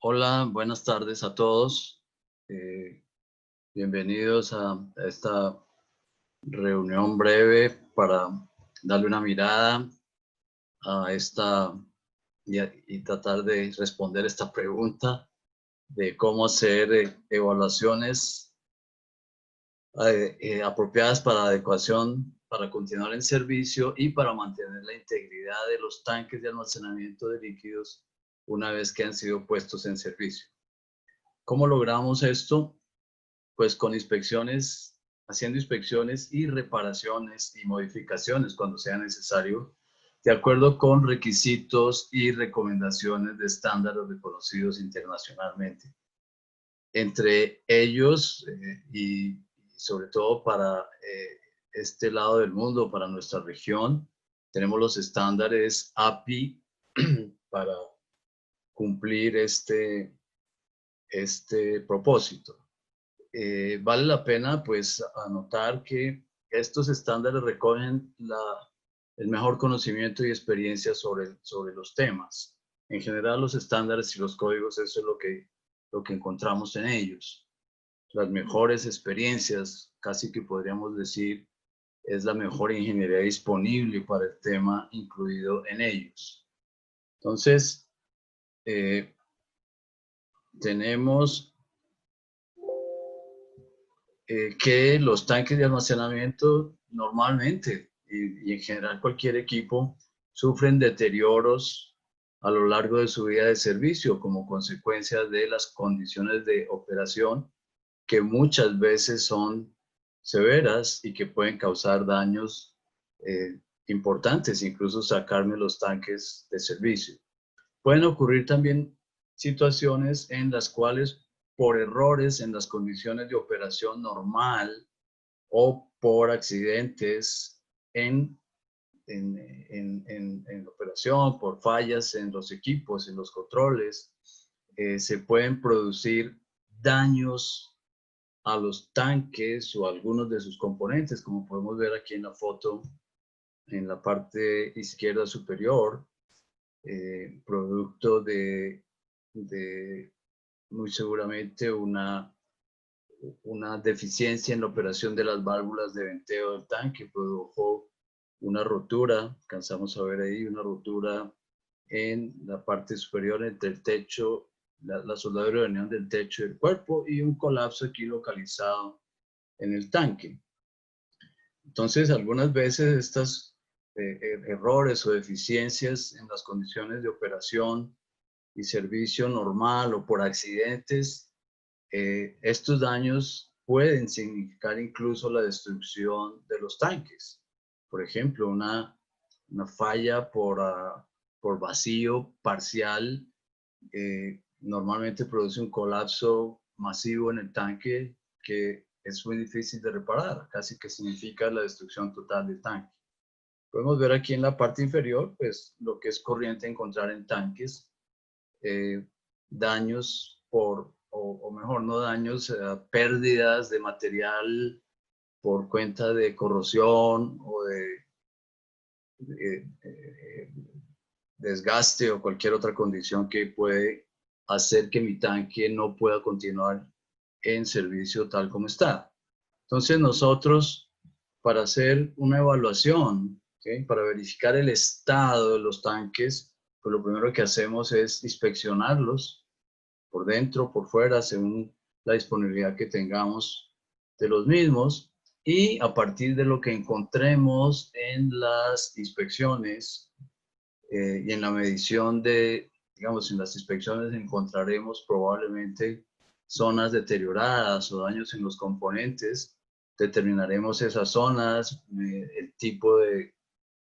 Hola, buenas tardes a todos. Bienvenidos a esta reunión breve para darle una mirada a esta y tratar de responder esta pregunta de cómo hacer evaluaciones apropiadas para adecuación, para continuar en servicio y para mantener la integridad de los tanques de almacenamiento de líquidos una vez que han sido puestos en servicio. ¿Cómo logramos esto? Pues con inspecciones, haciendo inspecciones y reparaciones y modificaciones cuando sea necesario, de acuerdo con requisitos y recomendaciones de estándares reconocidos internacionalmente. Entre ellos, y sobre todo para este lado del mundo, para nuestra región, tenemos los estándares API para cumplir este propósito. Vale la pena pues anotar que estos estándares recogen el mejor conocimiento y experiencia sobre los temas. En general los estándares y los códigos, eso es lo que encontramos en ellos. Las mejores experiencias, casi que podríamos decir, es la mejor ingeniería disponible para el tema incluido en ellos. Entonces, tenemos que los tanques de almacenamiento normalmente y en general cualquier equipo sufren deterioros a lo largo de su vida de servicio como consecuencia de las condiciones de operación que muchas veces son severas y que pueden causar daños importantes, incluso sacarme los tanques de servicio. Pueden ocurrir también situaciones en las cuales por errores en las condiciones de operación normal o por accidentes en operación, por fallas en los equipos, en los controles, se pueden producir daños a los tanques o a algunos de sus componentes, como podemos ver aquí en la foto, en la parte izquierda superior, producto de muy seguramente una deficiencia en la operación de las válvulas de venteo del tanque, produjo una rotura, alcanzamos a ver ahí una rotura en la parte superior entre el techo, la soldadura de unión del techo del cuerpo y un colapso aquí localizado en el tanque. Entonces, algunas veces estos errores o deficiencias en las condiciones de operación y servicio normal o por accidentes, estos daños pueden significar incluso la destrucción de los tanques. Por ejemplo, una falla por vacío parcial normalmente produce un colapso masivo en el tanque que es muy difícil de reparar, casi que significa la destrucción total del tanque. Podemos ver aquí en la parte inferior, pues lo que es corriente encontrar en tanques, daños o mejor no daños, pérdidas de material por cuenta de corrosión o de desgaste o cualquier otra condición que puede hacer que mi tanque no pueda continuar en servicio tal como está. Entonces nosotros, para hacer una evaluación, ¿okay?, para verificar el estado de los tanques, pues lo primero que hacemos es inspeccionarlos por dentro, por fuera, según la disponibilidad que tengamos de los mismos, y a partir de lo que encontremos en las inspecciones y en la medición de, digamos, en las inspecciones encontraremos probablemente zonas deterioradas o daños en los componentes. Determinaremos esas zonas, el tipo de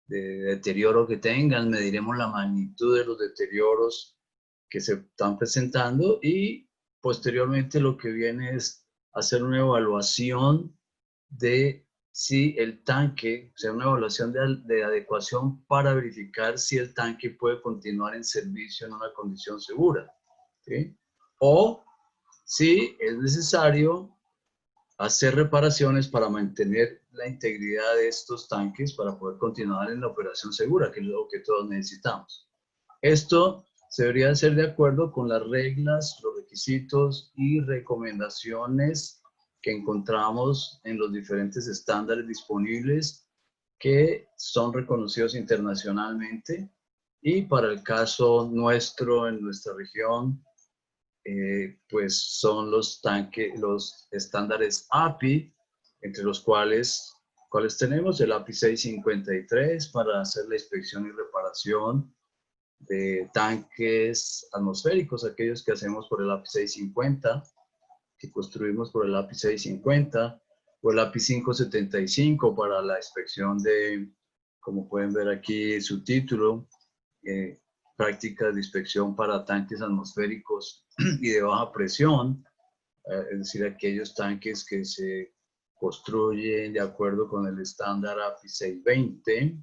deterioro que tengan, mediremos la magnitud de los deterioros que se están presentando y posteriormente lo que viene es hacer una evaluación de si el tanque, o sea, una evaluación de adecuación para verificar si el tanque puede continuar en servicio en una condición segura, ¿sí? O si es necesario hacer reparaciones para mantener la integridad de estos tanques para poder continuar en la operación segura, que es lo que todos necesitamos. Esto se debería hacer de acuerdo con las reglas, los requisitos y recomendaciones que encontramos en los diferentes estándares disponibles que son reconocidos internacionalmente. Y para el caso nuestro, en nuestra región, pues son los estándares API, entre los cuales tenemos el API 653 para hacer la inspección y reparación de tanques atmosféricos, aquellos que hacemos por el API 650, que construimos por el API 650, o el API 575 para la inspección de, como pueden ver aquí su título, prácticas de inspección para tanques atmosféricos y de baja presión, es decir, aquellos tanques que se construyen de acuerdo con el estándar API 620,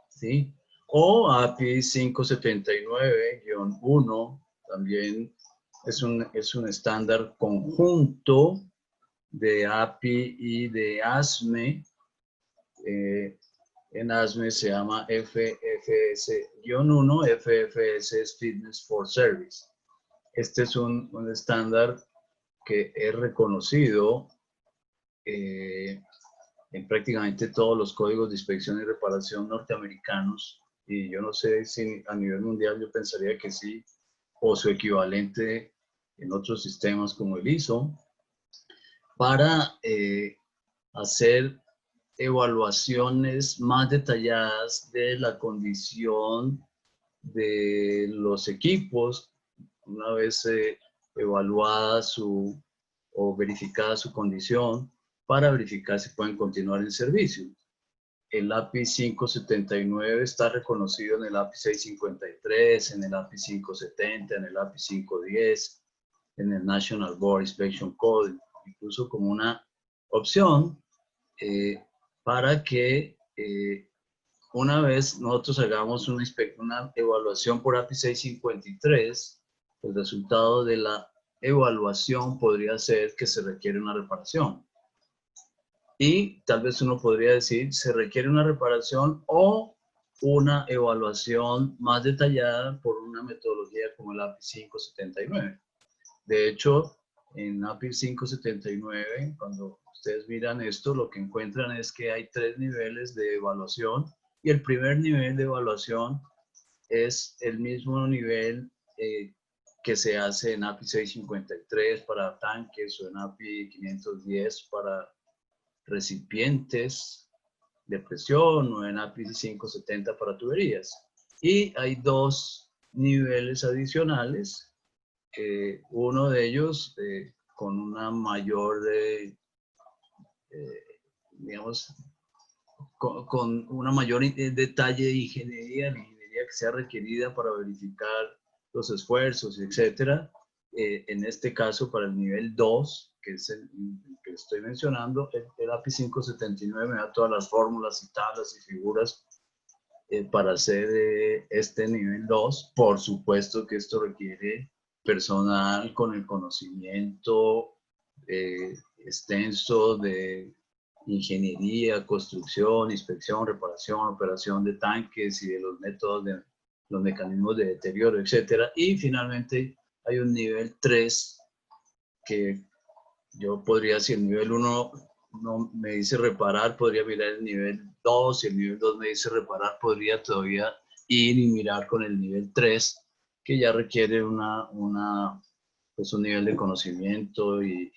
¿sí? O API 579-1, también es un estándar conjunto de API y de ASME. En ASME se llama FFS-1, FFS es Fitness for Service. Este es un estándar que es reconocido en prácticamente todos los códigos de inspección y reparación norteamericanos, y yo no sé si a nivel mundial, yo pensaría que sí, o su equivalente en otros sistemas como el ISO, para hacer evaluaciones más detalladas de la condición de los equipos, una vez evaluada o verificada su condición, para verificar si pueden continuar en servicio. El API 579 está reconocido en el API 653, en el API 570, en el API 510, en el National Board Inspection Code, incluso como una opción para que una vez nosotros hagamos una evaluación por API 653, el resultado de la evaluación podría ser que se requiere una reparación. Y tal vez uno podría decir, se requiere una reparación o una evaluación más detallada por una metodología como el API 579. De hecho, en API 579, cuando ustedes miran esto, lo que encuentran es que hay 3 niveles de evaluación, y el primer nivel de evaluación es el mismo nivel que se hace en API 653 para tanques, o en API 510 para recipientes de presión, o en API 570 para tuberías. Y hay 2 niveles adicionales, uno de ellos con una mayor, digamos, con una mayor detalle de ingeniería, la ingeniería que sea requerida para verificar los esfuerzos, etcétera. En este caso, para el nivel 2, que es el que estoy mencionando, el API 579 me da todas las fórmulas y tablas y figuras para hacer este nivel 2. Por supuesto que esto requiere personal con el conocimiento extenso de ingeniería, construcción, inspección, reparación, operación de tanques y de los métodos, de los mecanismos de deterioro, etcétera. Y finalmente hay un nivel 3 que yo podría, si el nivel 1 no me dice reparar, podría mirar el nivel 2, si el nivel 2 me dice reparar, podría todavía ir y mirar con el nivel 3, que ya requiere pues un nivel de conocimiento y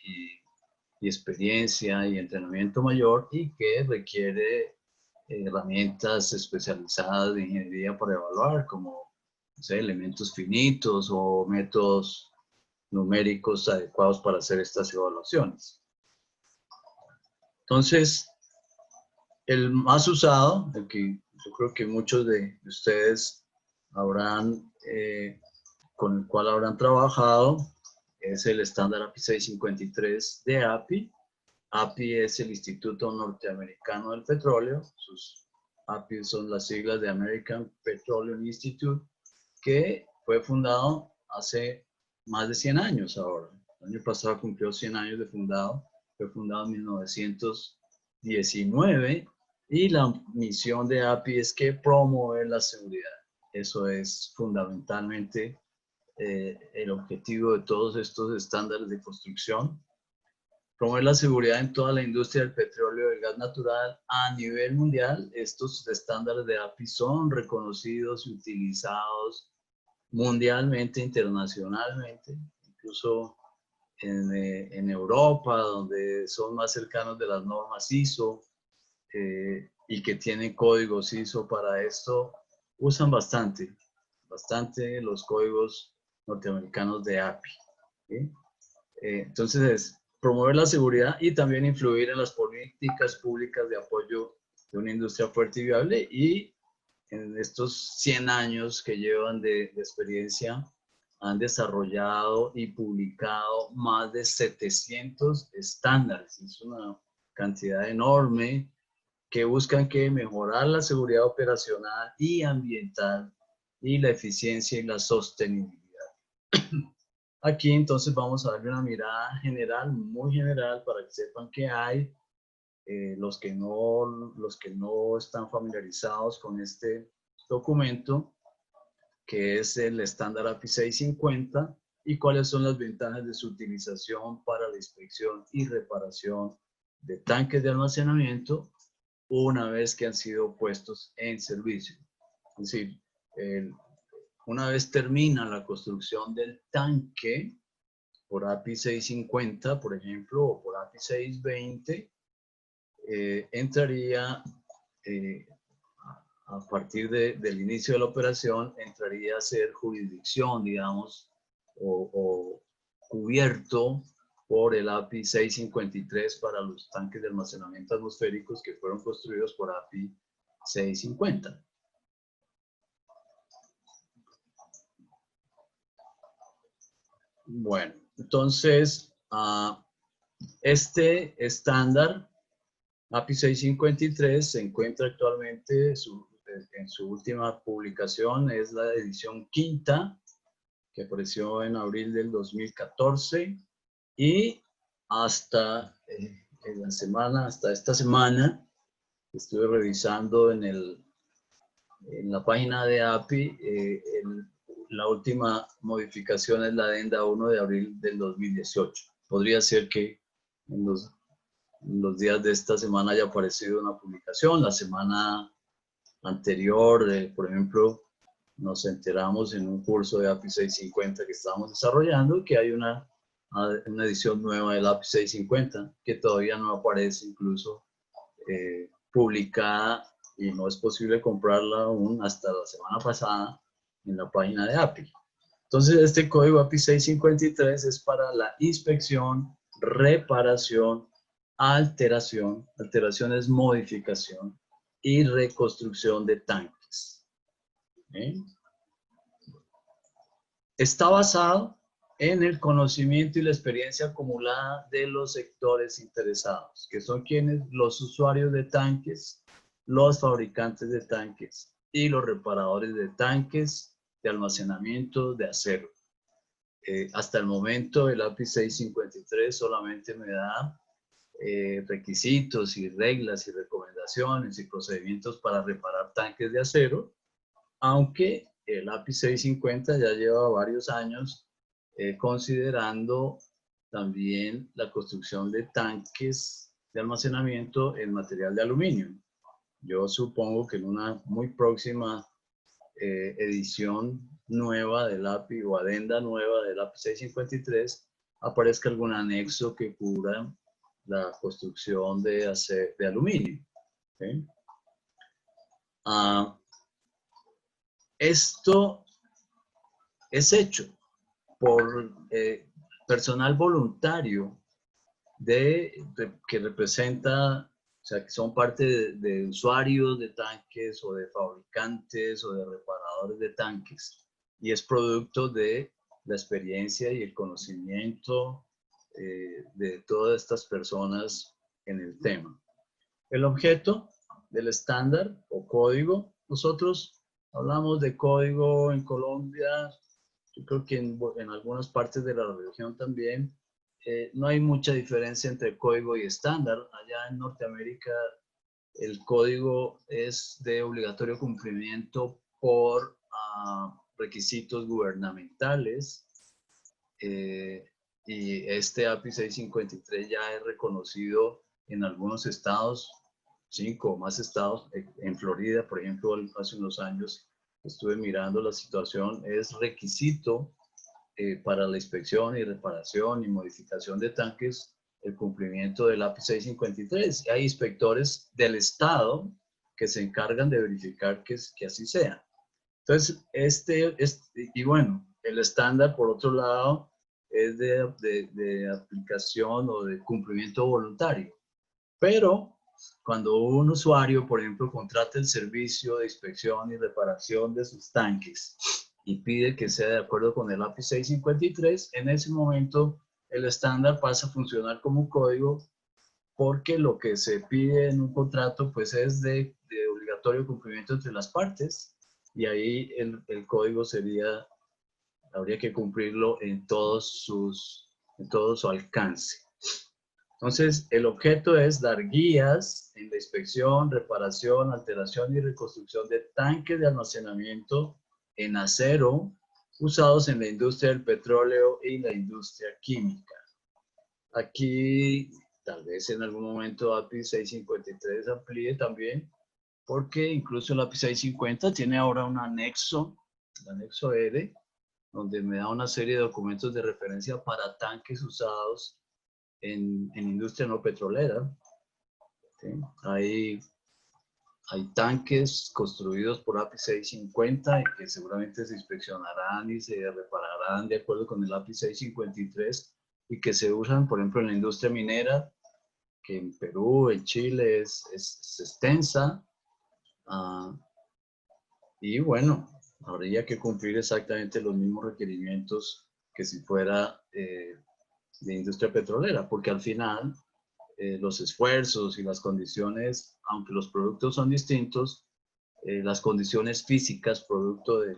experiencia y entrenamiento mayor, y que requiere herramientas especializadas de ingeniería para evaluar, como, no sé, elementos finitos o métodos numéricos adecuados para hacer estas evaluaciones. Entonces, el más usado, el que yo creo que muchos de ustedes habrán, con el cual habrán trabajado, es el estándar API 653 de API. API es el Instituto Norteamericano del Petróleo. Sus API son las siglas de American Petroleum Institute, que fue fundado hace más de 100 años ahora. El año pasado cumplió 100 años de fundado. Fue fundado en 1919, y la misión de API es que promover la seguridad. Eso es fundamentalmente el objetivo de todos estos estándares de construcción. Promover la seguridad en toda la industria del petróleo y del gas natural a nivel mundial. Estos estándares de API son reconocidos y utilizados mundialmente, internacionalmente, incluso en Europa, donde son más cercanos de las normas ISO y que tienen códigos ISO para esto, usan bastante los códigos norteamericanos de API. ¿Sí? Entonces, promover la seguridad y también influir en las políticas públicas de apoyo de una industria fuerte y viable, y en estos 100 años que llevan de experiencia han desarrollado y publicado más de 700 estándares. Es una cantidad enorme que buscan mejorar la seguridad operacional y ambiental y la eficiencia y la sostenibilidad. Aquí entonces vamos a darle una mirada general, muy general, para que sepan que hay. Los que no están familiarizados con este documento, que es el estándar API 650, y cuáles son las ventajas de su utilización para la inspección y reparación de tanques de almacenamiento una vez que han sido puestos en servicio. Es decir, una vez termina la construcción del tanque por API 650, por ejemplo, o por API 620, entraría, a partir del inicio de la operación, entraría a ser jurisdicción, digamos, o cubierto por el API 653 para los tanques de almacenamiento atmosféricos que fueron construidos por API 650. Bueno, entonces, este estándar API 653 se encuentra actualmente en su última publicación, es la edición quinta, que apareció en abril del 2014, y hasta esta semana, estuve revisando en la página de API, la última modificación es la adenda 1 de abril del 2018. Podría ser que en los días de esta semana haya aparecido una publicación. La semana anterior, por ejemplo, nos enteramos en un curso de API 650 que estábamos desarrollando que hay una edición nueva del API 650 que todavía no aparece, incluso publicada, y no es posible comprarla aún hasta la semana pasada en la página de API. Entonces, este código API 653 es para la inspección, reparación, alteración es modificación, y reconstrucción de tanques. Está basado en el conocimiento y la experiencia acumulada de los sectores interesados, que son quienes, los usuarios de tanques, los fabricantes de tanques y los reparadores de tanques de almacenamiento de acero. Hasta el momento el API 653 solamente me da requisitos y reglas y recomendaciones y procedimientos para reparar tanques de acero, aunque el API 650 ya lleva varios años considerando también la construcción de tanques de almacenamiento en material de aluminio. Yo supongo que en una muy próxima edición nueva del API o adenda nueva del API 653 aparezca algún anexo que cubra la construcción de aluminio. ¿Sí? Esto es hecho por personal voluntario que representa, o sea, que son parte de usuarios de tanques o de fabricantes o de reparadores de tanques, y es producto de la experiencia y el conocimiento de todas estas personas en el tema. El objeto del estándar o código, nosotros hablamos de código en Colombia, yo creo que en algunas partes de la región también, no hay mucha diferencia entre código y estándar. Allá en Norteamérica el código es de obligatorio cumplimiento por a requisitos gubernamentales, y este API 653 ya es reconocido en algunos estados, 5 o más estados. En Florida, por ejemplo, hace unos años estuve mirando la situación, es requisito para la inspección y reparación y modificación de tanques el cumplimiento del API 653. Hay inspectores del estado que se encargan de verificar que así sea. Entonces, y bueno, el estándar, por otro lado, es de aplicación o de cumplimiento voluntario. Pero cuando un usuario, por ejemplo, contrata el servicio de inspección y reparación de sus tanques y pide que sea de acuerdo con el API 653, en ese momento el estándar pasa a funcionar como un código, porque lo que se pide en un contrato pues es de obligatorio cumplimiento entre las partes, y ahí el código habría que cumplirlo en todo su alcance. Entonces, el objeto es dar guías en la inspección, reparación, alteración y reconstrucción de tanques de almacenamiento en acero usados en la industria del petróleo y la industria química. Aquí, tal vez en algún momento API 653 amplíe también, porque incluso el API 650 tiene ahora un anexo, el anexo R, donde me da una serie de documentos de referencia para tanques usados en industria no petrolera. ¿Sí? Hay tanques construidos por API 650 y que seguramente se inspeccionarán y se repararán de acuerdo con el API 653 y que se usan, por ejemplo, en la industria minera, que en Perú, en Chile es extensa. Y bueno, habría que cumplir exactamente los mismos requerimientos que si fuera de industria petrolera, porque al final los esfuerzos y las condiciones, aunque los productos son distintos, las condiciones físicas producto de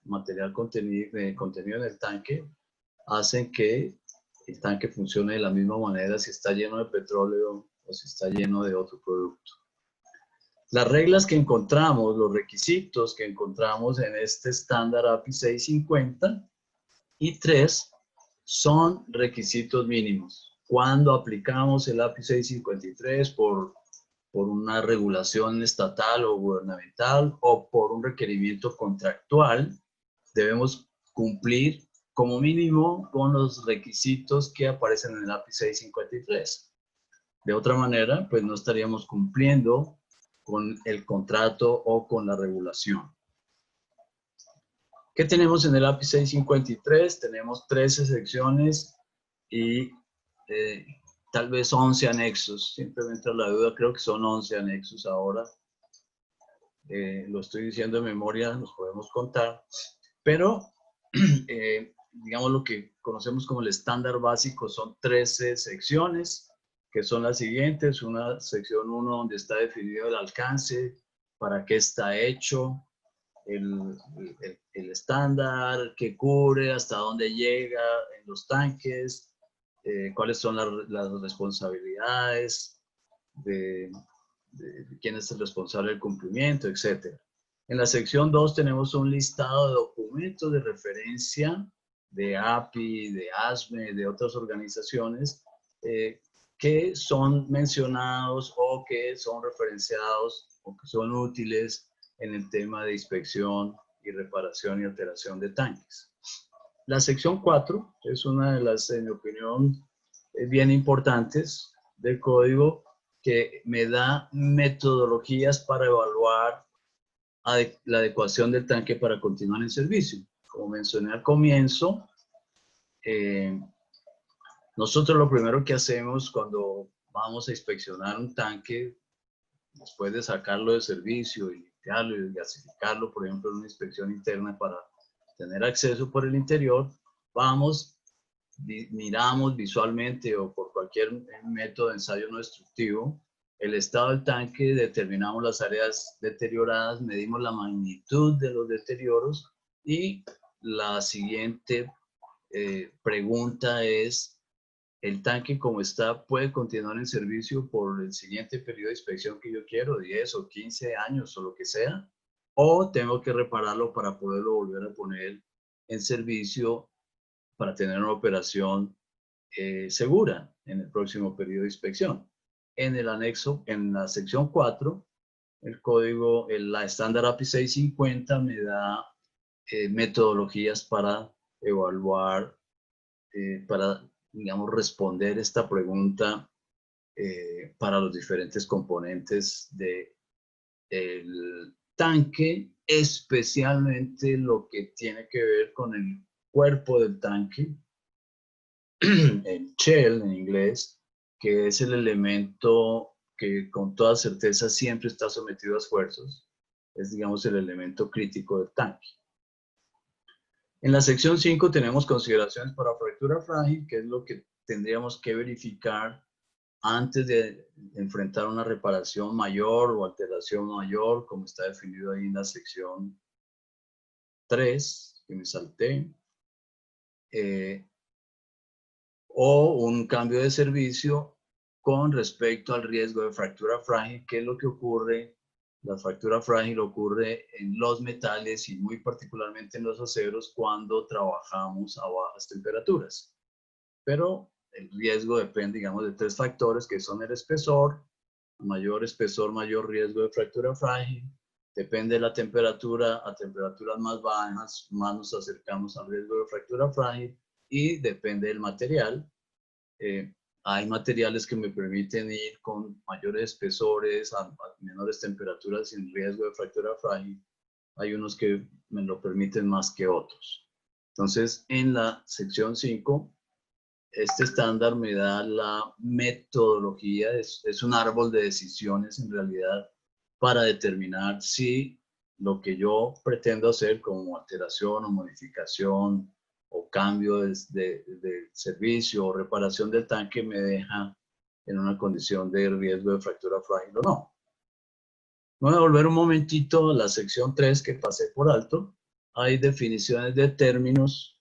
material contenido en el tanque hacen que el tanque funcione de la misma manera si está lleno de petróleo o si está lleno de otro producto. Las reglas que encontramos, los requisitos que encontramos en este estándar API 650 y 3 son requisitos mínimos. Cuando aplicamos el API 653 por una regulación estatal o gubernamental o por un requerimiento contractual, debemos cumplir como mínimo con los requisitos que aparecen en el API 653. De otra manera, pues no estaríamos cumpliendo con el contrato o con la regulación. ¿Qué tenemos en el API 653? Tenemos 13 secciones y tal vez 11 anexos. Simplemente la duda, creo que son 11 anexos ahora. Lo estoy diciendo de memoria, los podemos contar. Pero, digamos, lo que conocemos como el estándar básico son 13 secciones, que son las siguientes. Una sección 1 donde está definido el alcance, para qué está hecho, el estándar, qué cubre, hasta dónde llega en los tanques, cuáles son las responsabilidades de quién es el responsable del cumplimiento, etc. En la sección 2 tenemos un listado de documentos de referencia de API, de ASME, de otras organizaciones que son mencionados o que son referenciados o que son útiles en el tema de inspección y reparación y alteración de tanques. La sección 4 es una de las, en mi opinión, bien importantes del código, que me da metodologías para evaluar la adecuación del tanque para continuar en servicio. Como mencioné al comienzo, nosotros lo primero que hacemos cuando vamos a inspeccionar un tanque, después de sacarlo de servicio y limpiarlo y gasificarlo, por ejemplo, en una inspección interna para tener acceso por el interior, miramos visualmente o por cualquier método de ensayo no destructivo el estado del tanque, determinamos las áreas deterioradas, medimos la magnitud de los deterioros y la siguiente pregunta es: ¿el tanque como está puede continuar en servicio por el siguiente periodo de inspección que yo quiero, 10 o 15 años o lo que sea? o tengo que repararlo para poderlo volver a poner en servicio para tener una operación segura en el próximo periodo de inspección. En el anexo, en la sección 4, el código, la estándar API 650 me da metodologías para evaluar, para, digamos, responder esta pregunta para los diferentes componentes del tanque, especialmente lo que tiene que ver con el cuerpo del tanque, el shell en inglés, que es el elemento que con toda certeza siempre está sometido a esfuerzos, es, digamos, el elemento crítico del tanque. En la sección 5 tenemos consideraciones para fractura frágil, que es lo que tendríamos que verificar antes de enfrentar una reparación mayor o alteración mayor, como está definido ahí en la sección 3, que me salté, o un cambio de servicio con respecto al riesgo de fractura frágil. ¿Qué es lo que ocurre? La fractura frágil ocurre en los metales y muy particularmente en los aceros cuando trabajamos a bajas temperaturas. Pero el riesgo depende, digamos, de 3 factores que son el espesor, mayor espesor, mayor riesgo de fractura frágil. Depende de la temperatura, a temperaturas más bajas, más nos acercamos al riesgo de fractura frágil, y depende del material. Hay materiales que me permiten ir con mayores espesores, a menores temperaturas sin riesgo de fractura frágil. Hay unos que me lo permiten más que otros. Entonces, en la sección 5, este estándar me da la metodología, es un árbol de decisiones en realidad para determinar si lo que yo pretendo hacer como alteración o modificación o cambio de servicio o reparación del tanque me deja en una condición de riesgo de fractura frágil o no. Voy a volver un momentito a la sección 3 que pasé por alto. Hay definiciones de términos,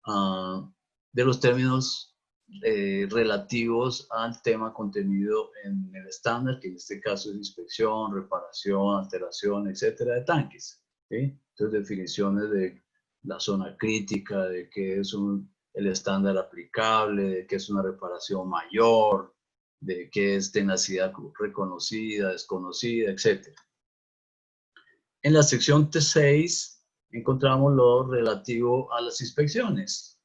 de los términos relativos al tema contenido en el estándar, que en este caso es inspección, reparación, alteración, etcétera, de tanques. ¿Sí? Entonces, definiciones de la zona crítica, de qué es el estándar aplicable, de qué es una reparación mayor, de qué es tenacidad reconocida, desconocida, etcétera. En la sección T6 encontramos lo relativo a las inspecciones.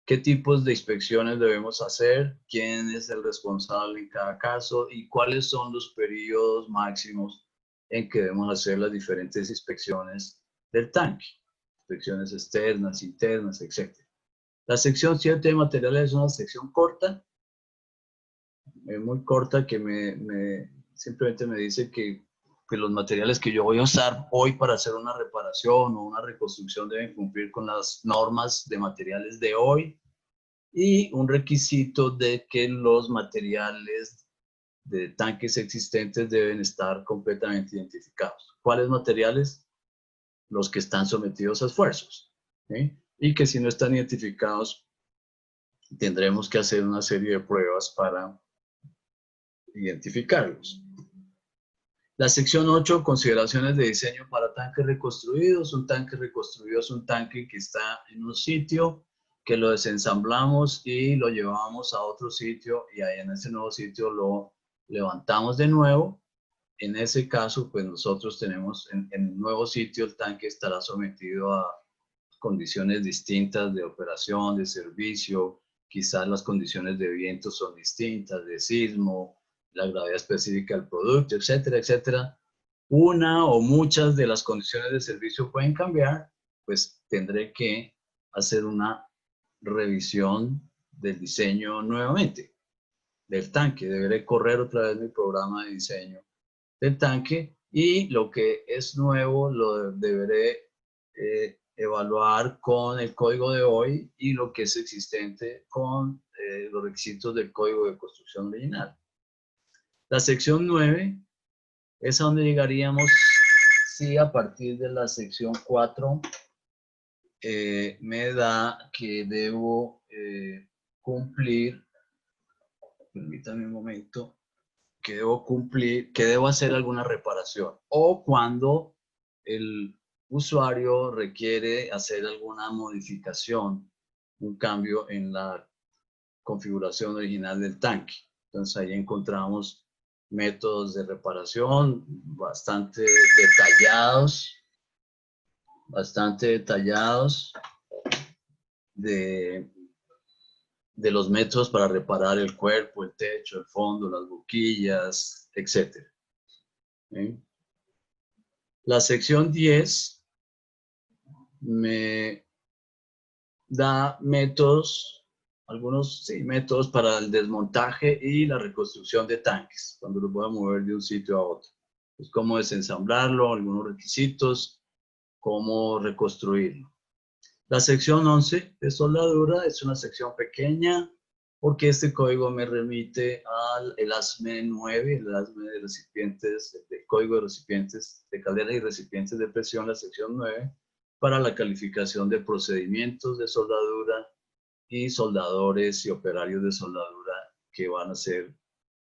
¿Qué tipos de inspecciones debemos hacer? ¿Quién es el responsable en cada caso? ¿Y cuáles son los periodos máximos en que debemos hacer las diferentes inspecciones del tanque? Inspecciones externas, internas, etc. La sección 7 de materiales es una sección corta, muy corta, que simplemente me dice que los materiales que yo voy a usar hoy para hacer una reparación o una reconstrucción deben cumplir con las normas de materiales de hoy, y un requisito de que los materiales de tanques existentes deben estar completamente identificados. ¿Cuáles materiales? Los que están sometidos a esfuerzos, ¿sí? Y que si no están identificados, tendremos que hacer una serie de pruebas para identificarlos. La sección 8, consideraciones de diseño para tanques reconstruidos. Un tanque reconstruido es un tanque que está en un sitio, que lo desensamblamos y lo llevamos a otro sitio, y ahí en ese nuevo sitio lo levantamos de nuevo. En ese caso, pues nosotros tenemos en el nuevo sitio, el tanque estará sometido a condiciones distintas de operación, de servicio, quizás las condiciones de viento son distintas, de sismo, la gravedad específica del producto, etcétera, etcétera. Una o muchas de las condiciones de servicio pueden cambiar, pues tendré que hacer una revisión del diseño nuevamente, del tanque. Deberé correr otra vez mi programa de diseño del tanque, y lo que es nuevo lo deberé evaluar con el código de hoy, y lo que es existente con los requisitos del código de construcción original. La sección 9 es a donde llegaríamos si a partir de la sección 4 me da que debo cumplir, permítame un momento, que debo cumplir, que debo hacer alguna reparación, o cuando el usuario requiere hacer alguna modificación, un cambio en la configuración original del tanque. Entonces ahí encontramos métodos de reparación bastante detallados de los métodos para reparar el cuerpo, el techo, el fondo, las boquillas, etc. ¿Sí? La sección 10 me da métodos, algunos sí, métodos para el desmontaje y la reconstrucción de tanques, cuando los voy a mover de un sitio a otro. Pues cómo desensamblarlo, algunos requisitos, cómo reconstruirlo. La sección 11 de soldadura es una sección pequeña porque este código me remite al ASME 9, el ASME de recipientes, el código de recipientes de calderas y recipientes de presión, la sección 9, para la calificación de procedimientos de soldadura y soldadores y operarios de soldadura que van a hacer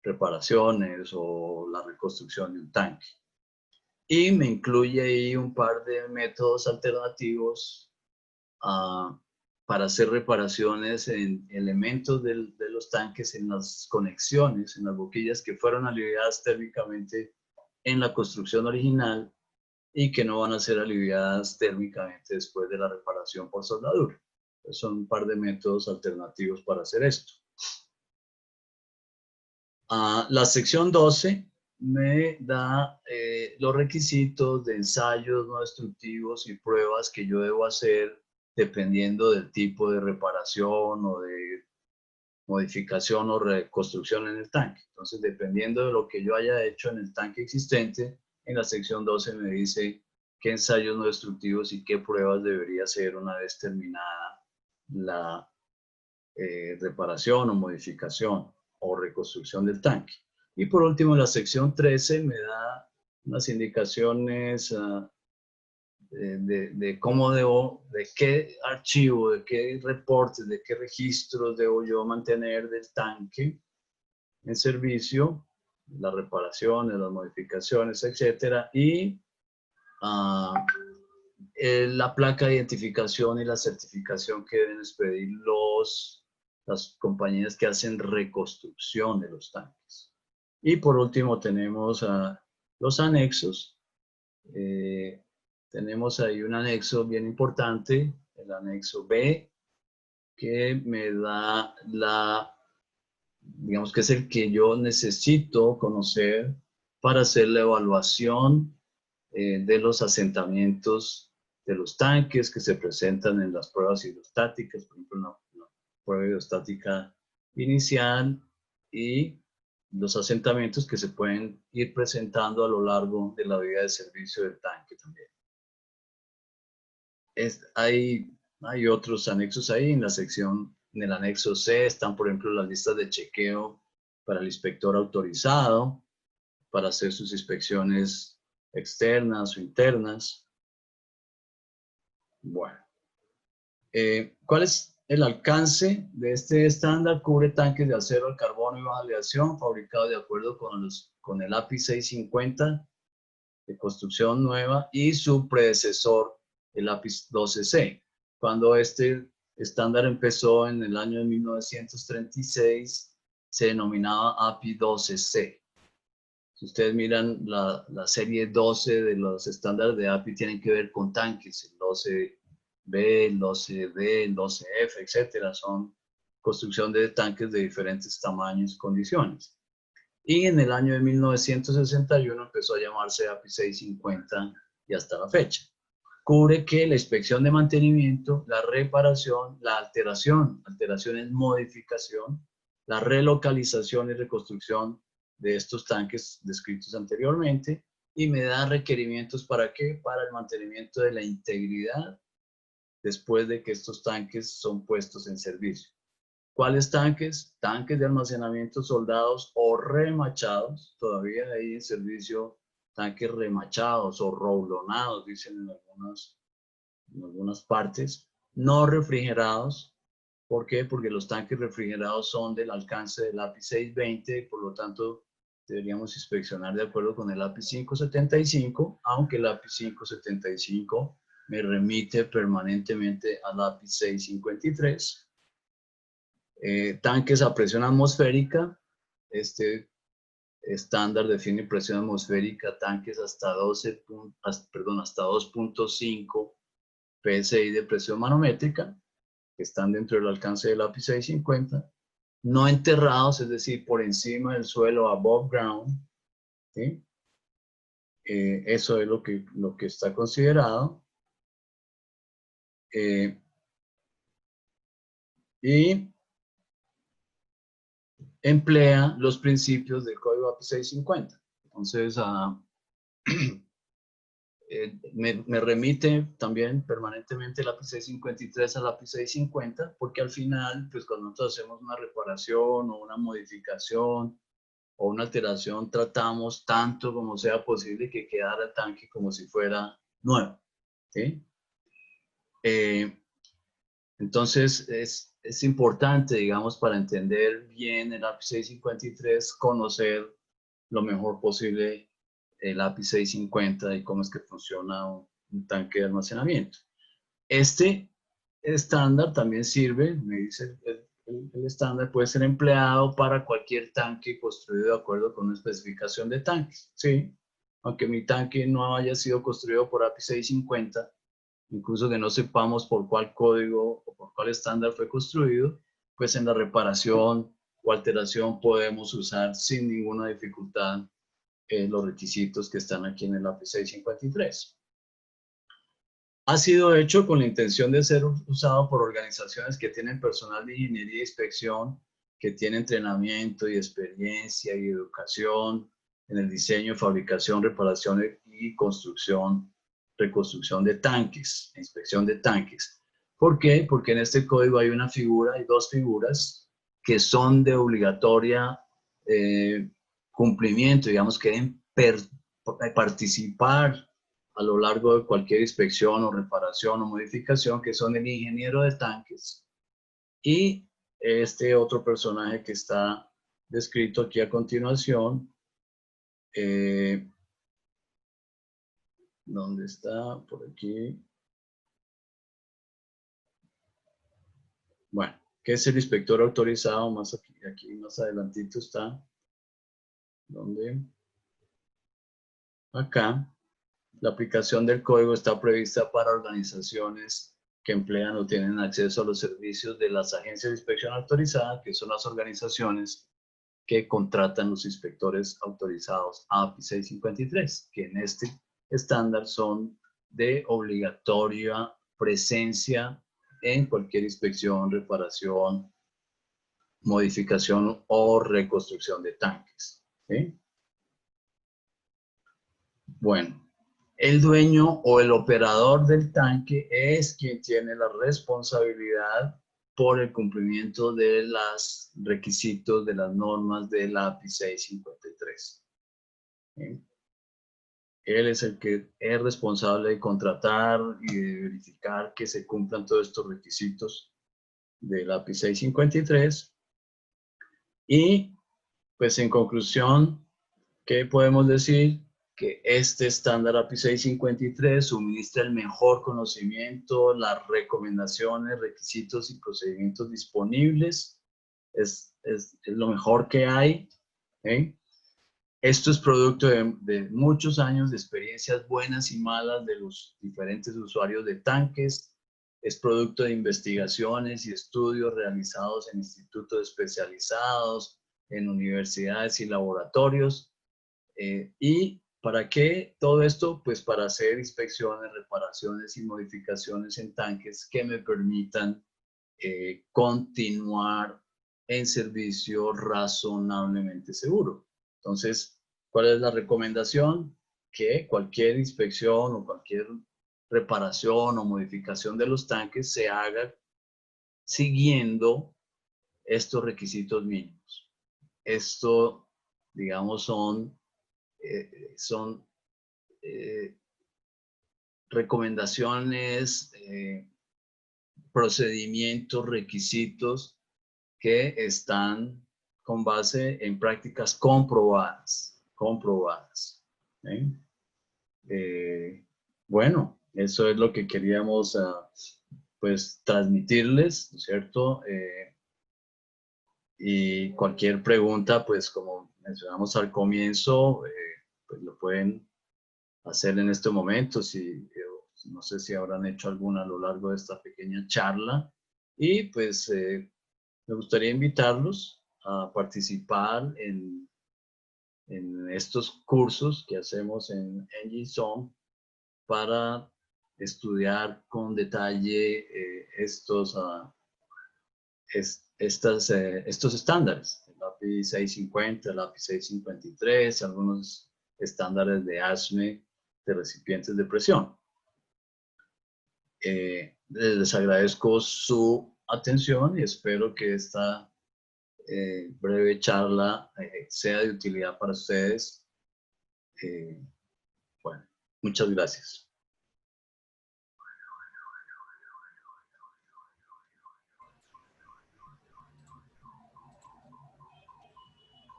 reparaciones o la reconstrucción de un tanque. Y me incluye ahí un par de métodos alternativos para hacer reparaciones en elementos de los tanques, en las conexiones, en las boquillas que fueron aliviadas térmicamente en la construcción original y que no van a ser aliviadas térmicamente después de la reparación por soldadura. Entonces, son un par de métodos alternativos para hacer esto. La sección 12 me da los requisitos de ensayos no destructivos y pruebas que yo debo hacer dependiendo del tipo de reparación o de modificación o reconstrucción en el tanque. Entonces, dependiendo de lo que yo haya hecho en el tanque existente, en la sección 12 me dice qué ensayos no destructivos y qué pruebas debería hacer una vez terminada la reparación o modificación o reconstrucción del tanque. Y por último, la sección 13 me da unas indicaciones de cómo debo, de qué archivo, de qué reportes, de qué registros debo yo mantener del tanque en servicio, las reparaciones, las modificaciones, etcétera, y la placa de identificación y la certificación que deben expedir las compañías que hacen reconstrucción de los tanques. Y por último tenemos los anexos. Tenemos ahí un anexo bien importante, el anexo B, que me da digamos que es el que yo necesito conocer para hacer la evaluación de los asentamientos de los tanques que se presentan en las pruebas hidrostáticas, por ejemplo, la prueba hidrostática inicial y los asentamientos que se pueden ir presentando a lo largo de la vida de servicio del tanque también. Hay otros anexos ahí, en la sección, en el anexo C están, por ejemplo, las listas de chequeo para el inspector autorizado, para hacer sus inspecciones externas o internas. Bueno, ¿cuál es el alcance de este estándar? Cubre tanques de acero al carbono y baja aleación fabricados de acuerdo con el API 650 de construcción nueva y su predecesor, el API 12C. Cuando este estándar empezó en el año de 1936, se denominaba API 12C. Si ustedes miran la serie 12 de los estándares de API, tienen que ver con tanques, el 12B, el 12D, el 12F, etcétera. Son construcción de tanques de diferentes tamaños y condiciones. Y en el año de 1961 empezó a llamarse API 650 y hasta la fecha. Cubre que la inspección de mantenimiento, la reparación, la alteración es modificación, la relocalización y reconstrucción de estos tanques descritos anteriormente, y me da requerimientos ¿para qué? Para el mantenimiento de la integridad después de que estos tanques son puestos en servicio. ¿Cuáles tanques? Tanques de almacenamiento soldados o remachados, todavía hay en servicio tanques remachados o rolonados, dicen en algunas partes, no refrigerados. ¿Por qué? Porque los tanques refrigerados son del alcance del API 620, por lo tanto deberíamos inspeccionar de acuerdo con el API 575, aunque el API 575 me remite permanentemente al API 653. Tanques a presión atmosférica. Este estándar define presión atmosférica, tanques hasta 2.5 PSI de presión manométrica, que están dentro del alcance del API 650, no enterrados, es decir, por encima del suelo, above ground, ¿sí? Eso es lo que está considerado. Y emplea los principios del código API 650. Entonces, me remite también permanentemente el API 653 al API 650, porque al final, pues cuando nosotros hacemos una reparación o una modificación o una alteración, tratamos tanto como sea posible que quedara el tanque como si fuera nuevo, ¿sí? Entonces, es importante, digamos, para entender bien el API 653, conocer lo mejor posible el API 650 y cómo es que funciona un tanque de almacenamiento. Este estándar también sirve, me dice el estándar, puede ser empleado para cualquier tanque construido de acuerdo con una especificación de tanques, ¿sí? Aunque mi tanque no haya sido construido por API 650, incluso que no sepamos por cuál código o por cuál estándar fue construido, pues en la reparación o alteración podemos usar sin ninguna dificultad los requisitos que están aquí en el API 653. Ha sido hecho con la intención de ser usado por organizaciones que tienen personal de ingeniería e inspección, que tiene entrenamiento y experiencia y educación en el diseño, fabricación, reparación y reconstrucción de tanques, inspección de tanques. ¿Por qué? Porque en este código hay una figura, hay dos figuras que son de obligatoria cumplimiento, digamos que deben participar a lo largo de cualquier inspección o reparación o modificación, que son el ingeniero de tanques y este otro personaje que está descrito aquí a continuación. ¿Dónde está? Por aquí. Bueno, que es el inspector autorizado, más aquí más adelantito está. ¿Dónde? Acá. La aplicación del código está prevista para organizaciones que emplean o tienen acceso a los servicios de las agencias de inspección autorizadas, que son las organizaciones que contratan los inspectores autorizados API 653, que en este estándar son de obligatoria presencia en cualquier inspección, reparación, modificación o reconstrucción de tanques. ¿Sí? Bueno, el dueño o el operador del tanque es quien tiene la responsabilidad por el cumplimiento de los requisitos de las normas de la API 653. ¿Sí? Él es el que es responsable de contratar y de verificar que se cumplan todos estos requisitos de la API 653. Y pues en conclusión, ¿qué podemos decir? Que este estándar API 653 suministra el mejor conocimiento, las recomendaciones, requisitos y procedimientos disponibles. Es lo mejor que hay. ¿Eh? Esto es producto de muchos años de experiencias buenas y malas de los diferentes usuarios de tanques. Es producto de investigaciones y estudios realizados en institutos especializados, en universidades y laboratorios. ¿Y para qué todo esto? Pues para hacer inspecciones, reparaciones y modificaciones en tanques que me permitan continuar en servicio razonablemente seguro. Entonces, ¿cuál es la recomendación? Que cualquier inspección o cualquier reparación o modificación de los tanques se haga siguiendo estos requisitos mínimos. Esto, digamos, son recomendaciones, procedimientos, requisitos que están con base en prácticas comprobadas. ¿Eh? Bueno, eso es lo que queríamos pues transmitirles, ¿no es cierto? Y cualquier pregunta, pues como mencionamos al comienzo, pues lo pueden hacer en este momento. No sé si habrán hecho alguna a lo largo de esta pequeña charla. Y pues me gustaría invitarlos a participar en estos cursos que hacemos en NGZone para estudiar con detalle estos estándares, el API 650, el API 653, algunos estándares de ASME de recipientes de presión. Les agradezco su atención y espero que esta breve charla sea de utilidad para ustedes. Bueno, muchas gracias.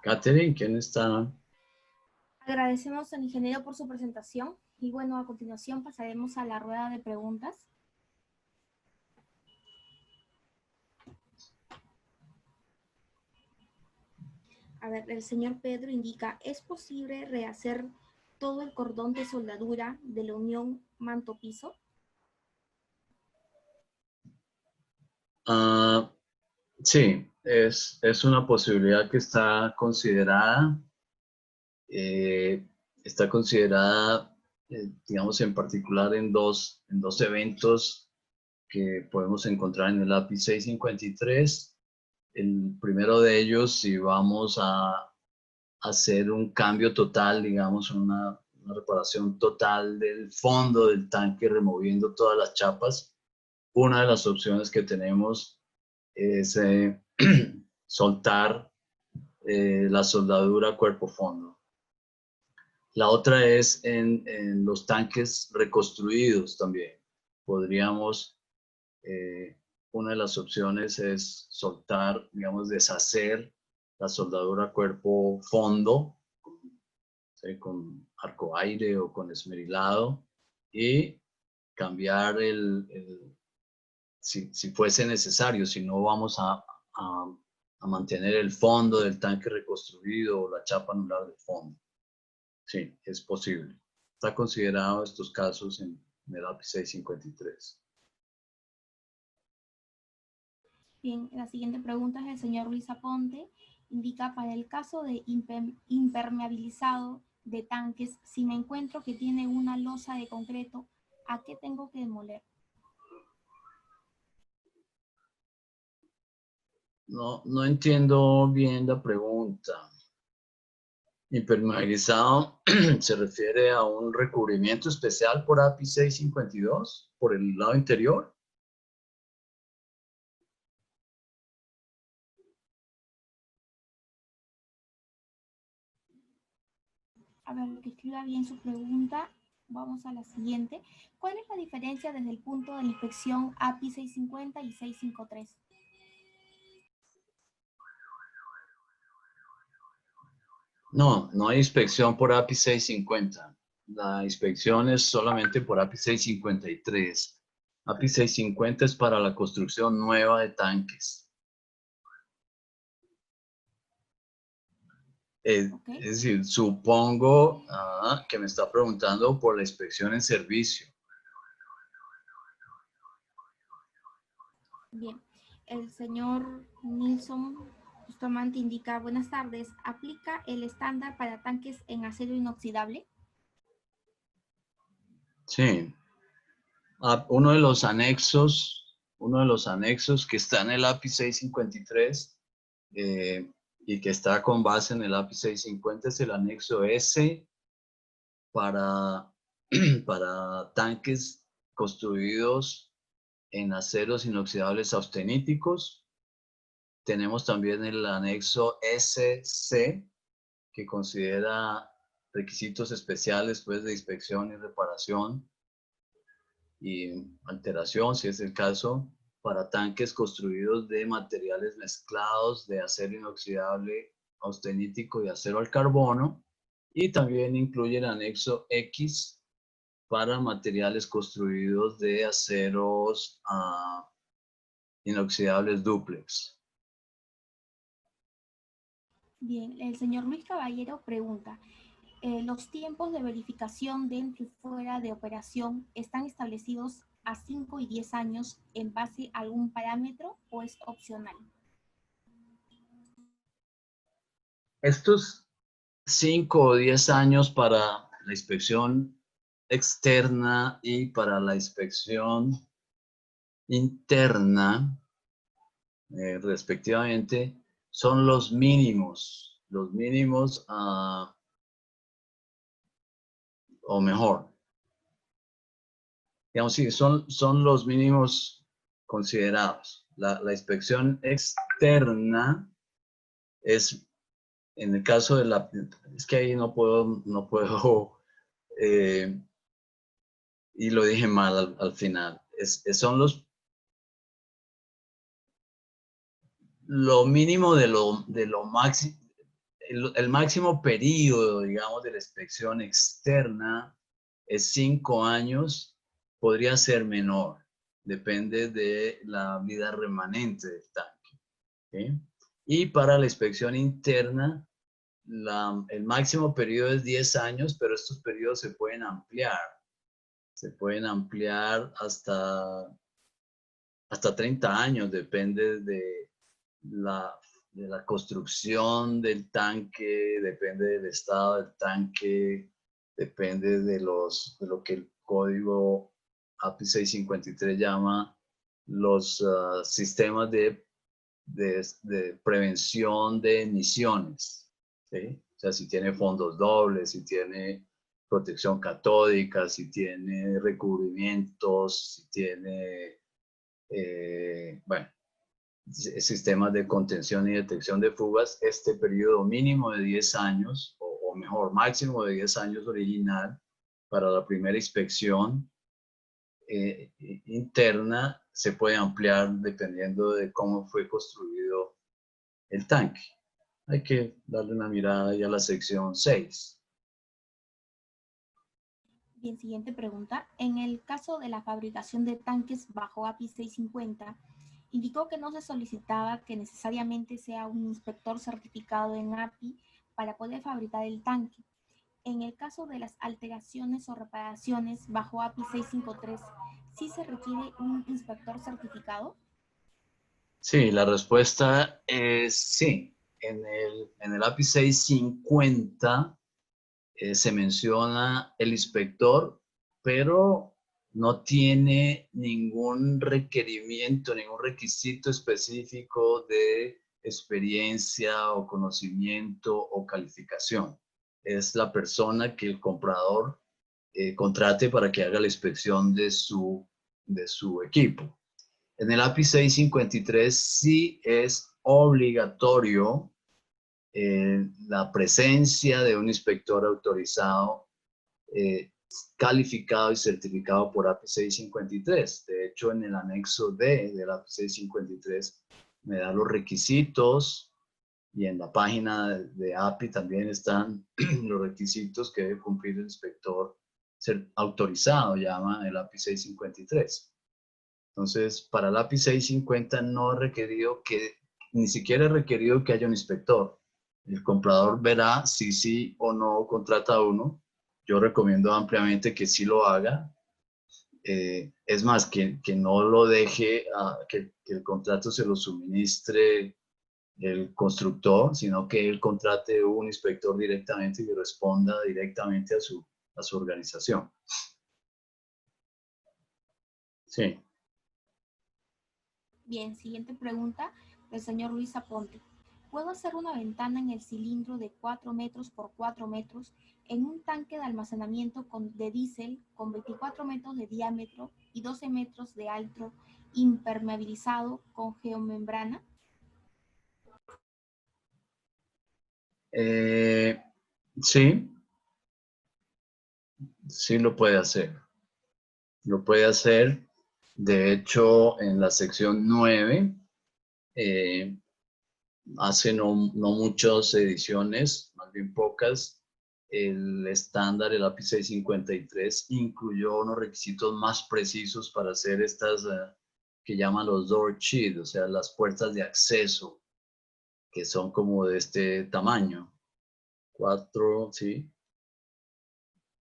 Catherine, ¿quién está? Agradecemos al ingeniero por su presentación y bueno, a continuación pasaremos a la rueda de preguntas. A ver, el señor Pedro indica, ¿es posible rehacer todo el cordón de soldadura de la unión manto-piso? Sí, es una posibilidad que está considerada. Está considerada, digamos, en particular en dos eventos que podemos encontrar en el API 653. El primero de ellos, si vamos a hacer un cambio total, digamos, una reparación total del fondo del tanque, removiendo todas las chapas, una de las opciones que tenemos es soltar la soldadura cuerpo-fondo. La otra es en los tanques reconstruidos también. Podríamos, una de las opciones es soltar, digamos, deshacer la soldadura cuerpo-fondo, ¿sí? Con arco aire o con esmerilado, y cambiar si fuese necesario, si no vamos a mantener el fondo del tanque reconstruido o la chapa anular del fondo. Sí, es posible. Está considerado estos casos en el API 653. Bien, la siguiente pregunta es del señor Luis Aponte. Indica, para el caso de impermeabilizado de tanques, si me encuentro que tiene una losa de concreto, ¿a qué tengo que demoler? No entiendo bien la pregunta. Impermeabilizado se refiere a un recubrimiento especial por API 652 por el lado interior. A ver, que escriba bien su pregunta. Vamos a la siguiente. ¿Cuál es la diferencia desde el punto de inspección API 650 y 653? No hay inspección por API 650. La inspección es solamente por API 653. API 650 es para la construcción nueva de tanques. Okay. Es decir, supongo que me está preguntando por la inspección en servicio. Bien. El señor Nilsson Bustamante indica, buenas tardes, ¿aplica el estándar para tanques en acero inoxidable? Sí. Uno de los anexos que está en el API 653 y que está con base en el API 650 es el anexo S para, para tanques construidos en aceros inoxidables austeníticos. Tenemos también el anexo SC, que considera requisitos especiales pues, de inspección y reparación y alteración, si es el caso, para tanques construidos de materiales mezclados de acero inoxidable, austenítico y acero al carbono. Y también incluye el anexo X para materiales construidos de aceros inoxidables dúplex. Bien, el señor Luis Caballero pregunta, ¿los tiempos de verificación dentro y fuera de operación están establecidos a 5 y 10 años en base a algún parámetro o es opcional? Estos 5 o 10 años para la inspección externa y para la inspección interna, respectivamente, son los mínimos o mejor, digamos, sí, son los mínimos considerados. La inspección externa es, en el caso de la, es que ahí no puedo, y lo dije mal al final, son lo mínimo de lo máximo, el máximo periodo, digamos, de la inspección externa es 5 años, podría ser menor, depende de la vida remanente del tanque. ¿Sí? Y para la inspección interna, el máximo periodo es 10 años, pero estos periodos se pueden ampliar. Se pueden ampliar hasta 30 años, depende de la construcción del tanque, depende del estado del tanque, depende de lo que el código API 653 llama los sistemas de prevención de emisiones. ¿Sí? O sea, si tiene fondos dobles, si tiene protección catódica, si tiene recubrimientos, si tiene, bueno, sistemas de contención y detección de fugas, este periodo mínimo de 10 años, o mejor, máximo de 10 años original, para la primera inspección interna, se puede ampliar dependiendo de cómo fue construido el tanque. Hay que darle una mirada ya a la sección 6. Bien, siguiente pregunta. En el caso de la fabricación de tanques bajo API 650, indicó que no se solicitaba que necesariamente sea un inspector certificado en API para poder fabricar el tanque. En el caso de las alteraciones o reparaciones bajo API 653, ¿sí se requiere un inspector certificado? Sí, la respuesta es sí. En el API 650 se menciona el inspector, pero no tiene ningún requerimiento, ningún requisito específico de experiencia o conocimiento o calificación. Es la persona que el comprador contrate para que haga la inspección de su equipo. En el API 653 sí es obligatorio la presencia de un inspector autorizado, calificado y certificado por API 653. De hecho, en el anexo D del API 653 me da los requisitos y en la página de API también están los requisitos que debe cumplir el inspector autorizado, llama el API 653. Entonces, para el API 650 no es requerido ni siquiera es requerido que haya un inspector. El comprador verá si sí o no contrata a uno. Yo recomiendo ampliamente que sí lo haga. Es más, que no lo deje, que el contrato se lo suministre el constructor, sino que él contrate un inspector directamente y responda directamente a su organización. Sí. Bien, siguiente pregunta del señor Luis Aponte. ¿Puedo hacer una ventana en el cilindro de 4 metros por 4 metros en un tanque de almacenamiento de diésel con 24 metros de diámetro y 12 metros de alto, impermeabilizado con geomembrana? Sí, sí lo puede hacer. Lo puede hacer De hecho, en la sección 9, hace no muchas ediciones, más bien pocas, el estándar, el API 653, incluyó unos requisitos más precisos para hacer estas que llaman los door sheets, o sea, las puertas de acceso, que son como de este tamaño. 4, ¿sí?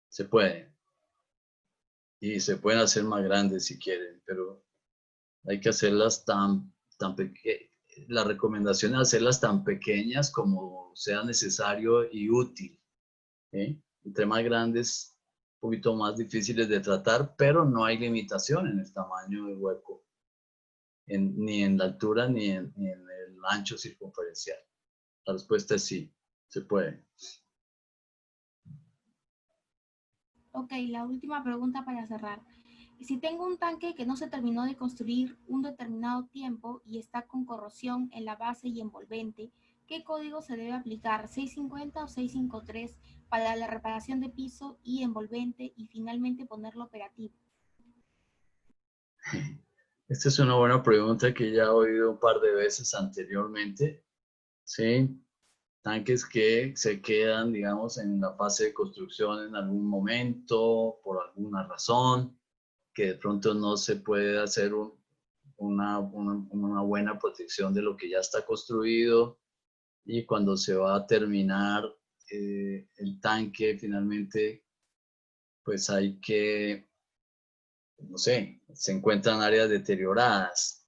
Se puede. Y se pueden hacer más grandes si quieren, pero hay que hacerlas tan pequeñas. La recomendación es hacerlas tan pequeñas como sea necesario y útil. ¿Sí? Entre más grandes, un poquito más difíciles de tratar, pero no hay limitación en el tamaño del hueco, ni en la altura ni en el ancho circunferencial. La respuesta es sí, se puede. Ok, la última pregunta para cerrar. Si tengo un tanque que no se terminó de construir un determinado tiempo y está con corrosión en la base y envolvente, ¿qué código se debe aplicar? ¿650 o 653 para la reparación de piso y envolvente y finalmente ponerlo operativo? Esta es una buena pregunta que ya he oído un par de veces anteriormente. Sí, tanques que se quedan, digamos, en la fase de construcción en algún momento, por alguna razón, que de pronto no se puede hacer una buena protección de lo que ya está construido, y cuando se va a terminar el tanque finalmente, pues hay que, no sé, se encuentran áreas deterioradas.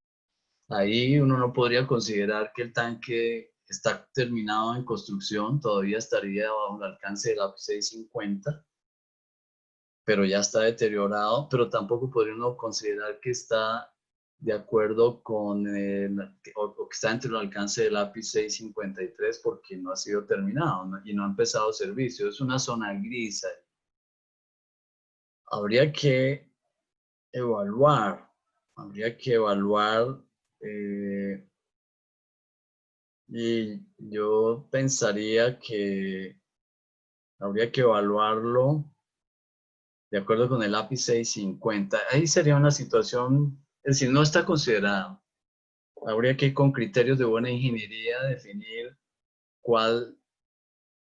Ahí uno no podría considerar que el tanque está terminado en construcción, todavía estaría bajo el alcance del API 650, pero ya está deteriorado, pero tampoco podría uno considerar que está de acuerdo con o que está entre el alcance del API 653 porque no ha sido terminado, ¿no? Y no ha empezado servicio. Es una zona gris ahí. Habría que evaluar, habría que evaluar, eh, y yo pensaría que habría que evaluarlo de acuerdo con el API 650. Ahí sería una situación, es decir, no está considerado. Habría que con criterios de buena ingeniería definir cuál,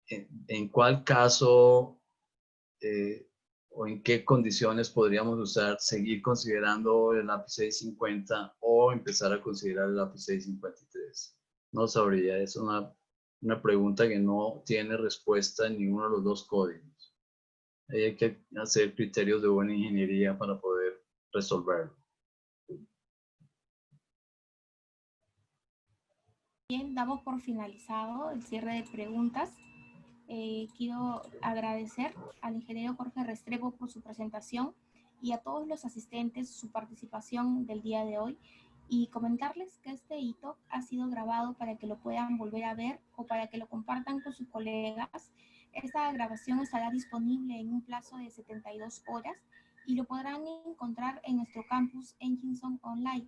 en cuál caso o en qué condiciones podríamos usar, seguir considerando el API 650 o empezar a considerar el API 653. No sabría, es una pregunta que no tiene respuesta en ninguno de los dos códigos. Ahí hay que hacer criterios de buena ingeniería para poder resolverlo. Bien, damos por finalizado el cierre de preguntas. Quiero agradecer al ingeniero Jorge Restrepo por su presentación y a todos los asistentes su participación del día de hoy, y comentarles que este hito ha sido grabado para que lo puedan volver a ver o para que lo compartan con sus colegas. Esta grabación estará disponible en un plazo de 72 horas y lo podrán encontrar en nuestro campus Enginson Online.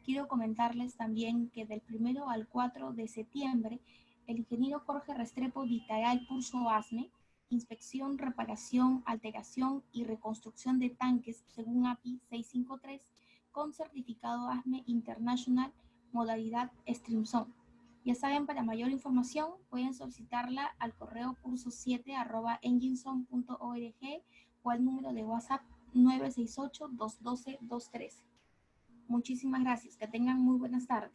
Quiero comentarles también que del 1 al 4 de septiembre, el ingeniero Jorge Restrepo dictará el curso ASME, Inspección, Reparación, Alteración y Reconstrucción de Tanques según API 653, con certificado ASME International, modalidad StreamZone. Ya saben, para mayor información pueden solicitarla al correo curso7@enginson.org o al número de WhatsApp 968-212-213. Muchísimas gracias. Que tengan muy buenas tardes.